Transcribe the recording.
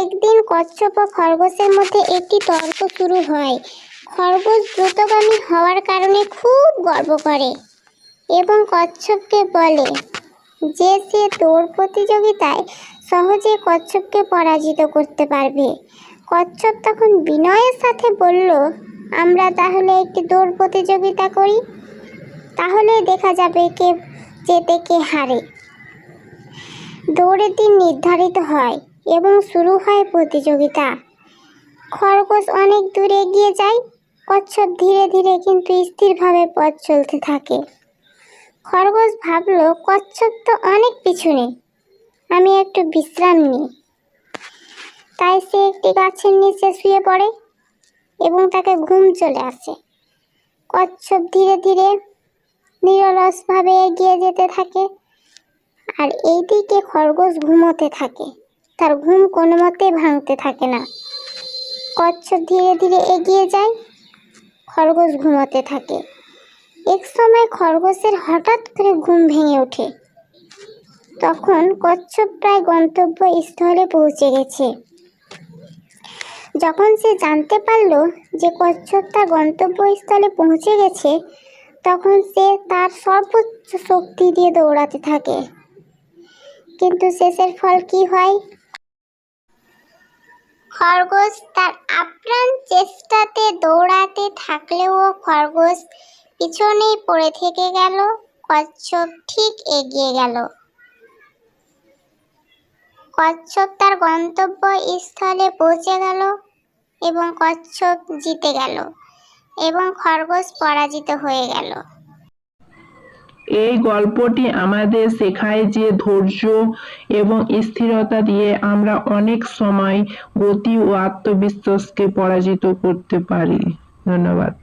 একদিন কচ্ছপ ও খরগোশের মধ্যে একটি তর্ক শুরু হয়। খরগোশ দ্রুতগামী হওয়ার কারণে খুব গর্ব করে এবং কচ্ছপকে বলে যে সে দৌড় প্রতিযোগিতায় সহজে কচ্ছপকে পরাজিত করতে পারবে। কচ্ছপ তখন বিনয়ের সাথে বলল, আমরা তাহলে একটি দৌড় প্রতিযোগিতা করি, তাহলে দেখা যাবে কে জেতে কে হারে। দৌড়ের দিন নির্ধারিত হয় এবং শুরু হয় প্রতিযোগিতা। খরগোশ অনেক দূর এগিয়ে যায়, কচ্ছপ ধীরে ধীরে কিন্তু স্থিরভাবে পথ চলতে থাকে। খরগোশ ভাবল, কচ্ছপ তো অনেক পিছনে, আমি একটু বিশ্রাম নিই। তাই সে একটি গাছের নিচে শুয়ে পড়ে এবং তাকে ঘুম চলে আসে। কচ্ছপ ধীরে ধীরে নিরলসভাবে এগিয়ে যেতে থাকে আর এইদিকে খরগোশ ঘুমোতে থাকে। তার ঘুম কোনো মতে ভাঙতে থাকে না। কচ্ছপ ধীরে ধীরে এগিয়ে যায়, খরগোশ ঘুমোতে থাকে। এক সময় খরগোশের হঠাৎ করে ঘুম ভেঙে ওঠে। তখন কচ্ছপ প্রায় গন্তব্যস্থলে পৌঁছে গেছে। যখন সে জানতে পারল যে কচ্ছপ তার গন্তব্যস্থলে পৌঁছে গেছে, তখন সে তার সর্বোচ্চ শক্তি দিয়ে দৌড়াতে থাকে। কিন্তু শেষের ফল কি হয়? খরগোশ তার আপ্রাণ চেষ্টাতে দৌড়াতে থাকলেও খরগোশ পিছনেই পড়ে থেকে গেল। কচ্ছপ ঠিক এগিয়ে গেল। কচ্ছপ তার গন্তব্যস্থলে পৌঁছে গেল এবং কচ্ছপ জিতে গেল এবং খরগোশ পরাজিত হয়ে গেল। এই গল্পটি আমাদের শেখায় যে ধৈর্য এবং স্থিরতা দিয়ে আমরা অনেক সময় গতি ও আত্মবিশ্বাসকে পরাজিত করতে পারি। ধন্যবাদ।